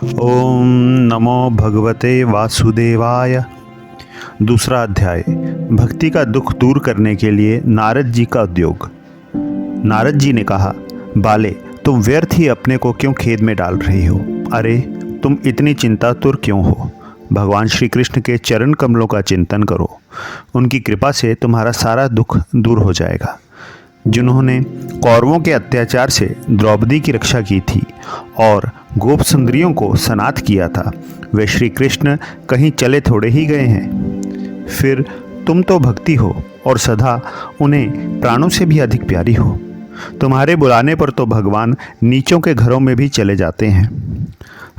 ओम नमो भगवते वासुदेवाय। दूसरा अध्याय, भक्ति का दुख दूर करने के लिए नारद जी का उद्योग। नारद जी ने कहा, बाले, तुम व्यर्थ ही अपने को क्यों खेद में डाल रही हो? अरे, तुम इतनी चिंतातुर क्यों हो? भगवान श्री कृष्ण के चरण कमलों का चिंतन करो। उनकी कृपा से तुम्हारा सारा दुख दूर हो जाएगा। जिन्होंने कौरवों के अत्याचार से द्रौपदी की रक्षा की थी और गोप सुंदरियों को सनाथ किया था, वे श्री कृष्ण कहीं चले थोड़े ही गए हैं। फिर तुम तो भक्ति हो और सदा उन्हें प्राणों से भी अधिक प्यारी हो। तुम्हारे बुलाने पर तो भगवान नीचों के घरों में भी चले जाते हैं।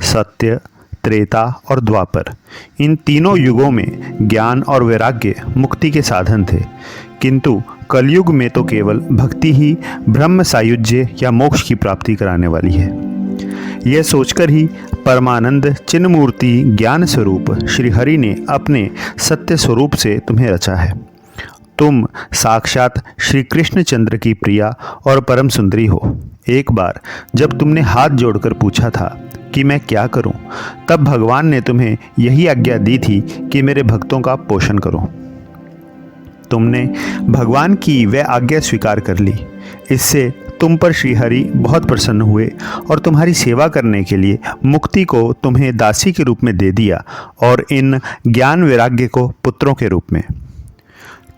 सत्य, त्रेता और द्वापर, इन तीनों युगों में ज्ञान और वैराग्य मुक्ति के साधन थे, किंतु कलयुग में तो केवल भक्ति ही ब्रह्म सायुज्य या मोक्ष की प्राप्ति कराने वाली है। यह सोचकर ही परमानंद चिन्मूर्ति ज्ञान स्वरूप श्री हरि ने अपने सत्य स्वरूप से तुम्हें रचा है। तुम साक्षात श्री कृष्णचंद्र की प्रिया और परम सुंदरी हो। एक बार जब तुमने हाथ जोड़कर पूछा था कि मैं क्या करूं, तब भगवान ने तुम्हें यही आज्ञा दी थी कि मेरे भक्तों का पोषण करो। तुमने भगवान की वह आज्ञा स्वीकार कर ली। इससे तुम पर श्रीहरि बहुत प्रसन्न हुए और तुम्हारी सेवा करने के लिए मुक्ति को तुम्हें दासी के रूप में दे दिया और इन ज्ञान वैराग्य को पुत्रों के रूप में।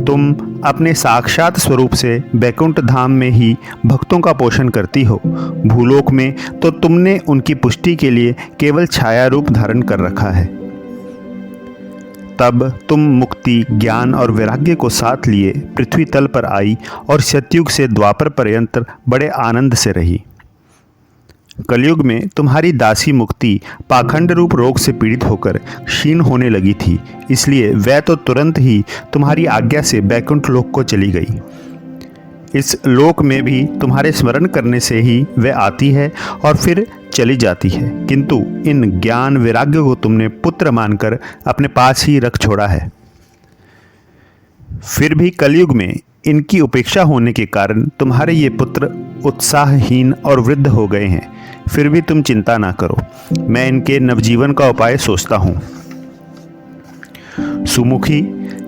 तुम अपने साक्षात स्वरूप से बैकुंठ धाम में ही भक्तों का पोषण करती हो। भूलोक में तो तुमने उनकी पुष्टि के लिए केवल छाया रूप धारण कर रखा है। तब तुम मुक्ति, ज्ञान और वैराग्य को साथ लिए पृथ्वी तल पर आई और सतयुग से द्वापर पर्यंत बड़े आनंद से रही। कलयुग में तुम्हारी दासी मुक्ति पाखंड रूप रोग से पीड़ित होकर क्षीण होने लगी थी, इसलिए वह तो तुरंत ही तुम्हारी आज्ञा से बैकुंठ लोक को चली गई। इस लोक में भी तुम्हारे स्मरण करने से ही वह आती है और फिर चली जाती है, किंतु इन ज्ञान वैराग्य को तुमने पुत्र मानकर अपने पास ही रख छोड़ा है। फिर भी कलयुग में इनकी उपेक्षा होने के कारण तुम्हारे ये पुत्र उत्साहहीन और वृद्ध हो गए हैं। फिर भी तुम चिंता ना करो, मैं इनके नवजीवन का उपाय सोचता हूँ। सुमुखी,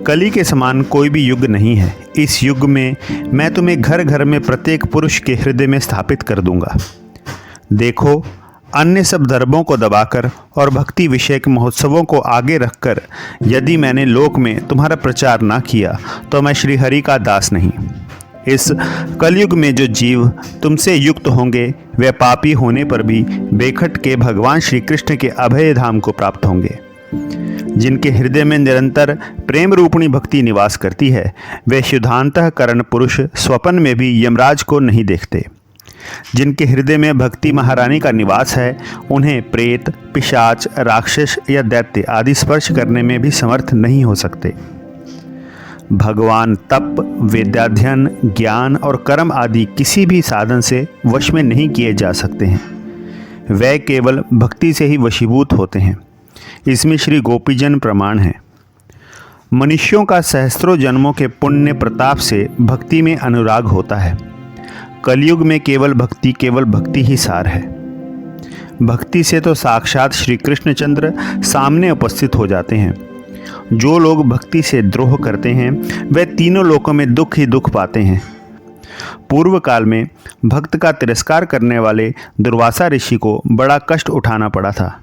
कली के समान कोई भी युग नहीं है। इस युग में मैं तुम्हें घर घर में प्रत्येक पुरुष के हृदय में स्थापित कर दूंगा। देखो, अन्य सब धर्मों को दबाकर और भक्ति विषयक महोत्सवों को आगे रखकर यदि मैंने लोक में तुम्हारा प्रचार ना किया तो मैं श्री हरि का दास नहीं। इस कलयुग में जो जीव तुमसे युक्त होंगे वे पापी होने पर भी बेखट के भगवान श्री कृष्ण के अभय धाम को प्राप्त होंगे। जिनके हृदय में निरंतर प्रेम रूपणी भक्ति निवास करती है, वे शुद्धांतःकरण पुरुष स्वप्न में भी यमराज को नहीं देखते। जिनके हृदय में भक्ति महारानी का निवास है, उन्हें प्रेत, पिशाच, राक्षस या दैत्य आदि स्पर्श करने में भी समर्थ नहीं हो सकते। भगवान तप, वेदाध्ययन, ज्ञान और कर्म आदि किसी भी साधन से वश में नहीं किए जा सकते हैं। वे केवल भक्ति से ही वशीभूत होते हैं। इसमें श्री गोपीजन प्रमाण है। मनुष्यों का सहस्त्रों जन्मों के पुण्य प्रताप से भक्ति में अनुराग होता है। कलयुग में केवल भक्ति ही सार है। भक्ति से तो साक्षात श्री कृष्णचंद्र सामने उपस्थित हो जाते हैं। जो लोग भक्ति से द्रोह करते हैं वे तीनों लोकों में दुख ही दुख पाते हैं। पूर्व काल में भक्त का तिरस्कार करने वाले दुर्वासा ऋषि को बड़ा कष्ट उठाना पड़ा था।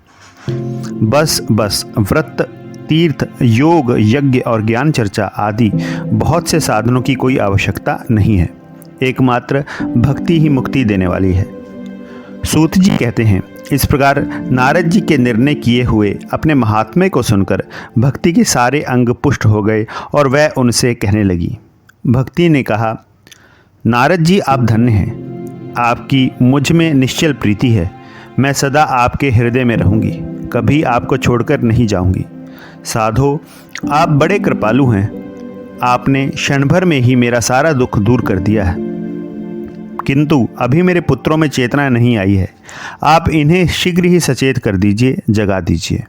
बस व्रत, तीर्थ, योग, यज्ञ और ज्ञान चर्चा आदि बहुत से साधनों की कोई आवश्यकता नहीं है। एकमात्र भक्ति ही मुक्ति देने वाली है। सूत जी कहते हैं, इस प्रकार नारद जी के निर्णय किए हुए अपने महात्म्य को सुनकर भक्ति के सारे अंग पुष्ट हो गए और वह उनसे कहने लगी। भक्ति ने कहा, नारद जी, आप धन्य हैं। आपकी मुझ में निश्चल प्रीति है। मैं सदा आपके हृदय में रहूंगी, कभी आपको छोड़कर नहीं जाऊंगी। साधो, आप बड़े कृपालु हैं। आपने क्षण भर में ही मेरा सारा दुख दूर कर दिया है, किंतु अभी मेरे पुत्रों में चेतना नहीं आई है। आप इन्हें शीघ्र ही सचेत कर दीजिए, जगा दीजिए।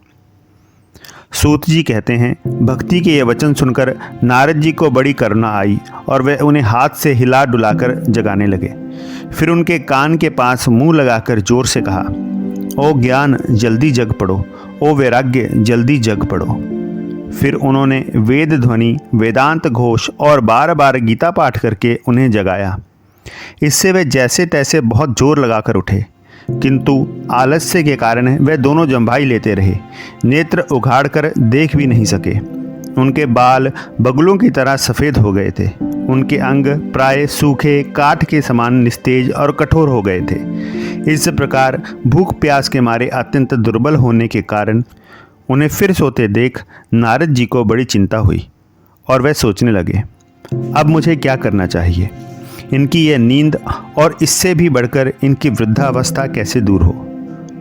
सूत जी कहते हैं, भक्ति के ये वचन सुनकर नारद जी को बड़ी करुणा आई और वे उन्हें हाथ से हिला डुलाकर जगाने लगे। फिर उनके कान के पास मुंह लगाकर जोर से कहा, ओ ज्ञान जल्दी जग पड़ो, ओ वैराग्य जल्दी जग पड़ो। फिर उन्होंने वेद ध्वनि, वेदांत घोष और बार बार गीता पाठ करके उन्हें जगाया। इससे वे जैसे तैसे बहुत जोर लगाकर उठे, किंतु आलस्य के कारण वे दोनों जंभाई लेते रहे, नेत्र उघाड़कर देख भी नहीं सके। उनके बाल बगुलों की तरह सफ़ेद हो गए थे। उनके अंग प्राय सूखे काठ के समान निस्तेज और कठोर हो गए थे। इस प्रकार भूख प्यास के मारे अत्यंत दुर्बल होने के कारण उन्हें फिर सोते देख नारद जी को बड़ी चिंता हुई और वह सोचने लगे, अब मुझे क्या करना चाहिए। इनकी यह नींद और इससे भी बढ़कर इनकी वृद्धावस्था कैसे दूर हो।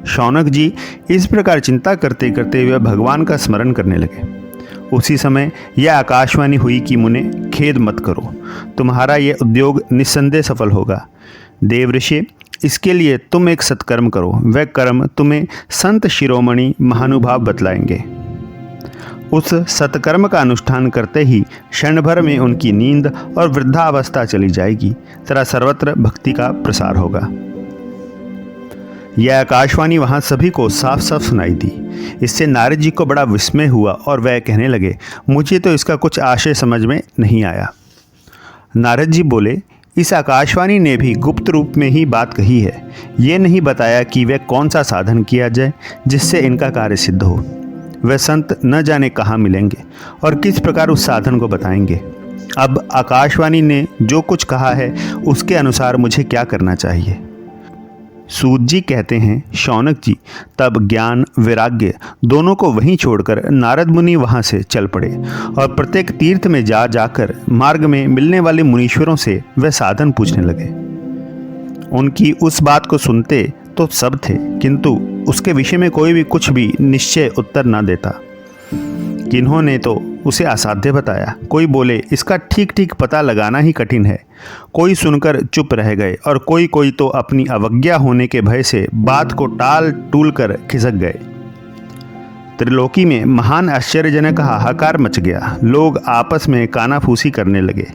शौनक जी इस प्रकार चिंता करते करते वे भगवान का स्मरण करने लगे। उसी समय यह आकाशवाणी हुई कि मुने खेद मत करो, तुम्हारा यह उद्योग निस्संदेह सफल होगा। देवऋषि, इसके लिए तुम एक सत्कर्म करो, वह कर्म तुम्हें संत शिरोमणि महानुभाव बतलाएंगे। उस सत्कर्म का अनुष्ठान करते ही क्षण भर में उनकी नींद और वृद्धावस्था चली जाएगी तथा सर्वत्र भक्ति का प्रसार होगा। यह आकाशवाणी वहाँ सभी को साफ साफ सुनाई दी। इससे नारद जी को बड़ा विस्मय हुआ और वह कहने लगे, मुझे तो इसका कुछ आशय समझ में नहीं आया। नारद जी बोले, इस आकाशवाणी ने भी गुप्त रूप में ही बात कही है। ये नहीं बताया कि वह कौन सा साधन किया जाए जिससे इनका कार्य सिद्ध हो। वह संत न जाने कहाँ मिलेंगे और किस प्रकार उस साधन को बताएंगे। अब आकाशवाणी ने जो कुछ कहा है उसके अनुसार मुझे क्या करना चाहिए। सूत जी कहते हैं, शौनक जी तब ज्ञान वैराग्य दोनों को वहीं छोड़कर नारद मुनि वहाँ से चल पड़े और प्रत्येक तीर्थ में जा जाकर मार्ग में मिलने वाले मुनीश्वरों से वह साधन पूछने लगे। उनकी उस बात को सुनते तो सब थे, किंतु उसके विषय में कोई भी कुछ भी निश्चय उत्तर न देता। किन्होंने तो उसे असाध्य बताया, कोई बोले इसका ठीक ठीक पता लगाना ही कठिन है। कोई सुनकर चुप रह गए और कोई तो अपनी अवज्ञा होने के भय से बात को टाल टूल कर खिसक गए। त्रिलोकी में महान आश्चर्यजनक हाहाकार मच गया। लोग आपस में कानाफूसी करने लगे।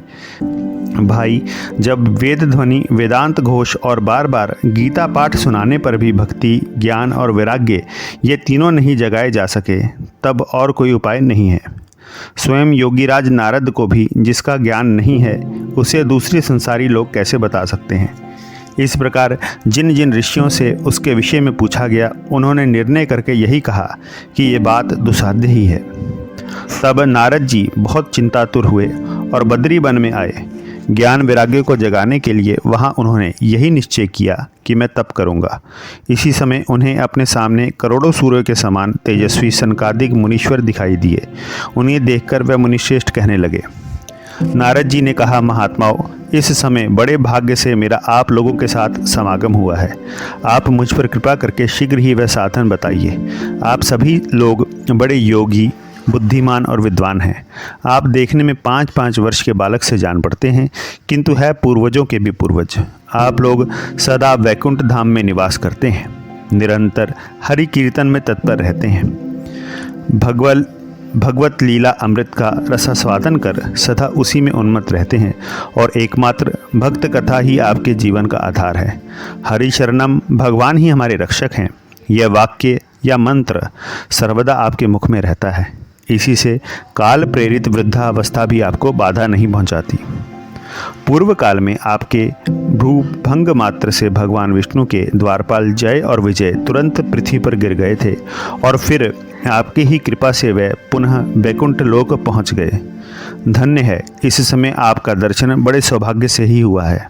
भाई, जब वेद ध्वनि, वेदांत घोष और बार बार गीता पाठ सुनाने पर भी भक्ति, ज्ञान और वैराग्य ये तीनों नहीं जगाए जा सके, तब और कोई उपाय नहीं है। स्वयं योगीराज नारद को भी जिसका ज्ञान नहीं है उसे दूसरे संसारी लोग कैसे बता सकते हैं। इस प्रकार जिन जिन ऋषियों से उसके विषय में पूछा गया, उन्होंने निर्णय करके यही कहा कि ये बात दुसाध्य ही है। तब नारद जी बहुत चिंतातुर हुए और बद्री वन में आए। ज्ञान वैराग्य को जगाने के लिए वहाँ उन्होंने यही निश्चय किया कि मैं तप करूँगा। इसी समय उन्हें अपने सामने करोड़ों सूर्यों के समान तेजस्वी सनकादिक मुनीश्वर दिखाई दिए। उन्हें देखकर वह मुनिश्रेष्ठ कहने लगे। नारद जी ने कहा, महात्माओं, इस समय बड़े भाग्य से मेरा आप लोगों के साथ समागम हुआ है। आप मुझ पर कृपा करके शीघ्र ही वह साधन बताइए। आप सभी लोग बड़े योगी, बुद्धिमान और विद्वान हैं। आप देखने में 5-5 वर्ष के बालक से जान पड़ते हैं, किंतु है पूर्वजों के भी पूर्वज। आप लोग सदा वैकुंठ धाम में निवास करते हैं, निरंतर हरि कीर्तन में तत्पर रहते हैं, भगवत लीला अमृत का रसास्वादन कर सदा उसी में उन्मत्त रहते हैं और एकमात्र भक्त कथा ही आपके जीवन का आधार है। हरि शरणम, भगवान ही हमारे रक्षक हैं। यह वाक्य या मंत्र सर्वदा आपके मुख में रहता है। इसी से काल प्रेरित वृद्धावस्था भी आपको बाधा नहीं पहुंचाती। पूर्व काल में आपके भ्रूभंग मात्र से भगवान विष्णु के द्वारपाल जय और विजय तुरंत पृथ्वी पर गिर गए थे और फिर आपकी ही कृपा से वे पुनः वैकुंठ लोक पहुंच गए। धन्य है, इस समय आपका दर्शन बड़े सौभाग्य से ही हुआ है।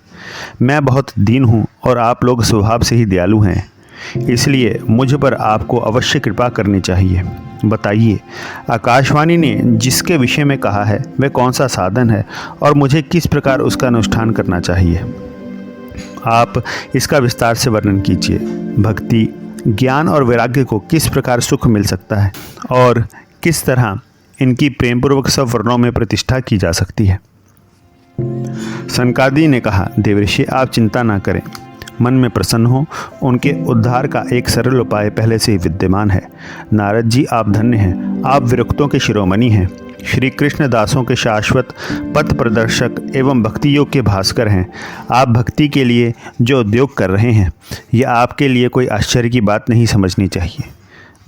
मैं बहुत दीन हूँ और आप लोग स्वभाव से ही दयालु हैं, इसलिए मुझ पर आपको अवश्य कृपा करनी चाहिए। बताइए, आकाशवाणी ने जिसके विषय में कहा है वह कौन सा साधन है और मुझे किस प्रकार उसका अनुष्ठान करना चाहिए। आप इसका विस्तार से वर्णन कीजिए। भक्ति, ज्ञान और वैराग्य को किस प्रकार सुख मिल सकता है और किस तरह इनकी प्रेमपूर्वक सब वर्णों में प्रतिष्ठा की जा सकती है। सनकादि ने कहा, देवऋषि आप चिंता ना करें, मन में प्रसन्न हो। उनके उद्धार का एक सरल उपाय पहले से ही विद्यमान है। नारद जी आप धन्य हैं, आप विरक्तों के शिरोमणि हैं। श्री कृष्ण दासों के शाश्वत पथ प्रदर्शक एवं भक्ति योग के भास्कर हैं। आप भक्ति के लिए जो उद्योग कर रहे हैं, यह आपके लिए कोई आश्चर्य की बात नहीं समझनी चाहिए।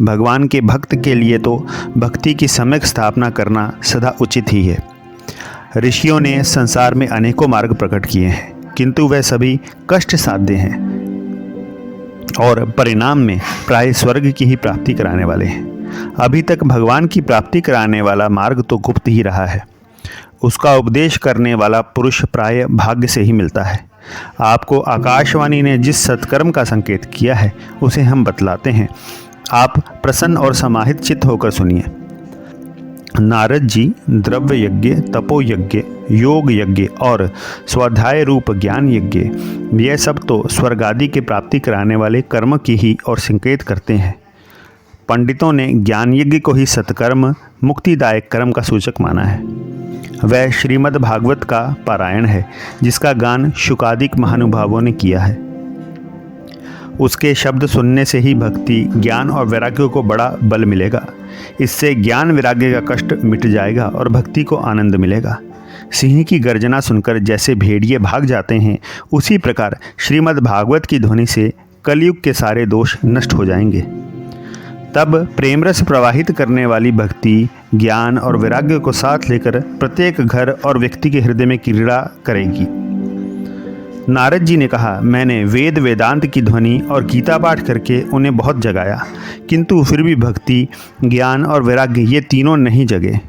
भगवान के भक्त के लिए तो भक्ति की सम्यक स्थापना करना सदा उचित ही है। ऋषियों ने संसार में अनेकों मार्ग प्रकट किए हैं, किंतु वह सभी कष्ट साध्य हैं और परिणाम में प्राय स्वर्ग की ही प्राप्ति कराने वाले हैं। अभी तक भगवान की प्राप्ति कराने वाला मार्ग तो गुप्त ही रहा है। उसका उपदेश करने वाला पुरुष प्राय भाग्य से ही मिलता है। आपको आकाशवाणी ने जिस सत्कर्म का संकेत किया है उसे हम बतलाते हैं। आप प्रसन्न और समाहित चित्त होकर सुनिए। नारद जी द्रव्य यज्ञ, तपो यज्ञ, योग यज्ञ और स्वाध्याय रूप ज्ञान यज्ञ, यह सब तो स्वर्ग आदि की प्राप्ति कराने वाले कर्म की ही और संकेत करते हैं। पंडितों ने ज्ञान यज्ञ को ही सत्कर्म, मुक्तिदायक कर्म का सूचक माना है। वह श्रीमद् भागवत का पारायण है, जिसका गान शुकादिक महानुभावों ने किया है। उसके शब्द सुनने से ही भक्ति, ज्ञान और वैराग्य को बड़ा बल मिलेगा। इससे ज्ञान वैराग्य का कष्ट मिट जाएगा और भक्ति को आनंद मिलेगा। सिंह की गर्जना सुनकर जैसे भेड़िए भाग जाते हैं, उसी प्रकार श्रीमद् भागवत की ध्वनि से कलयुग के सारे दोष नष्ट हो जाएंगे। तब प्रेम रस प्रवाहित करने वाली भक्ति, ज्ञान और वैराग्य को साथ लेकर प्रत्येक घर और व्यक्ति के हृदय में क्रीड़ा करेगी। नारद जी ने कहा, मैंने वेद वेदांत की ध्वनि और गीता पाठ करके उन्हें बहुत जगाया, किंतु फिर भी भक्ति, ज्ञान और वैराग्य ये तीनों नहीं जगे।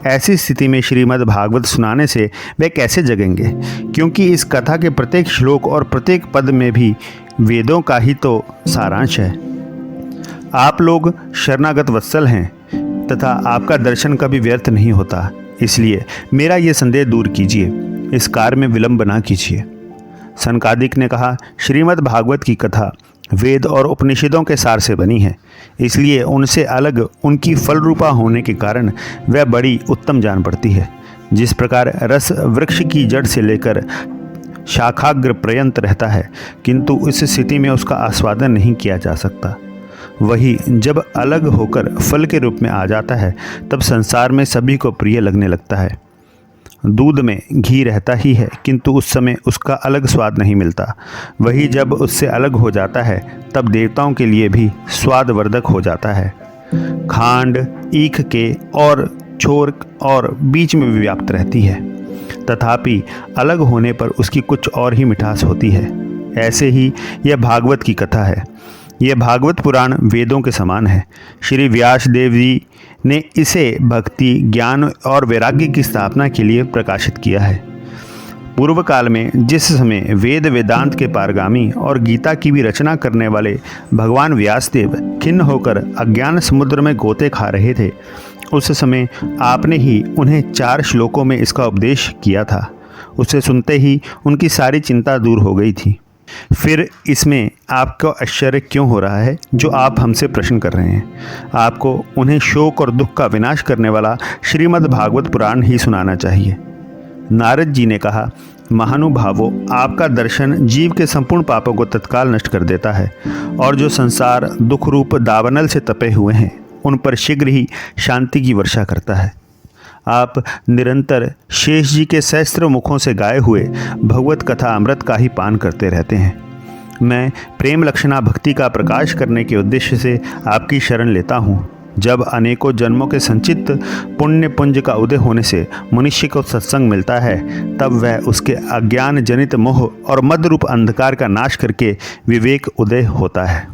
ऐसी स्थिति में श्रीमद् भागवत सुनाने से वे कैसे जगेंगे? क्योंकि इस कथा के प्रत्येक श्लोक और प्रत्येक पद में भी वेदों का ही तो सारांश है। आप लोग शरणागत वत्सल हैं तथा आपका दर्शन कभी व्यर्थ नहीं होता, इसलिए मेरा ये संदेह दूर कीजिए, इस कार्य में विलंब ना कीजिए। सनकादिक ने कहा, श्रीमद् भागवत की कथा वेद और उपनिषदों के सार से बनी है, इसलिए उनसे अलग उनकी फल रूपा होने के कारण वह बड़ी उत्तम जान पड़ती है। जिस प्रकार रस वृक्ष की जड़ से लेकर शाखाग्र पर्यंत रहता है, किंतु इस स्थिति में उसका आस्वादन नहीं किया जा सकता, वही जब अलग होकर फल के रूप में आ जाता है तब संसार में सभी को प्रिय लगने लगता है। दूध में घी रहता ही है, किंतु उस समय उसका अलग स्वाद नहीं मिलता। वही जब उससे अलग हो जाता है तब देवताओं के लिए भी स्वादवर्धक हो जाता है। खांड ईख के और छोर और बीच में भी व्याप्त रहती है, तथापि अलग होने पर उसकी कुछ और ही मिठास होती है। ऐसे ही यह भागवत की कथा है। यह भागवत पुराण वेदों के समान है। श्री व्यास देव जी ने इसे भक्ति, ज्ञान और वैराग्य की स्थापना के लिए प्रकाशित किया है। पूर्व काल में जिस समय वेद वेदांत के पारगामी और गीता की भी रचना करने वाले भगवान व्यासदेव खिन्न होकर अज्ञान समुद्र में गोते खा रहे थे, उस समय आपने ही उन्हें 4 श्लोकों में इसका उपदेश किया था। उसे सुनते ही उनकी सारी चिंता दूर हो गई थी। फिर इसमें आपको आश्चर्य क्यों हो रहा है जो आप हमसे प्रश्न कर रहे हैं? आपको उन्हें शोक और दुख का विनाश करने वाला श्रीमद् भागवत पुराण ही सुनाना चाहिए। नारद जी ने कहा, महानुभावों, आपका दर्शन जीव के संपूर्ण पापों को तत्काल नष्ट कर देता है और जो संसार दुख रूप दावानल से तपे हुए हैं उन पर शीघ्र ही शांति की वर्षा करता है। आप निरंतर शेष जी के सहस्त्र मुखों से गाए हुए भगवत कथा अमृत का ही पान करते रहते हैं। मैं प्रेम लक्षणा भक्ति का प्रकाश करने के उद्देश्य से आपकी शरण लेता हूँ। जब अनेकों जन्मों के संचित पुण्य पुंज का उदय होने से मनुष्य को सत्संग मिलता है, तब वह उसके अज्ञान जनित मोह और मद रूप अंधकार का नाश करके विवेक उदय होता है।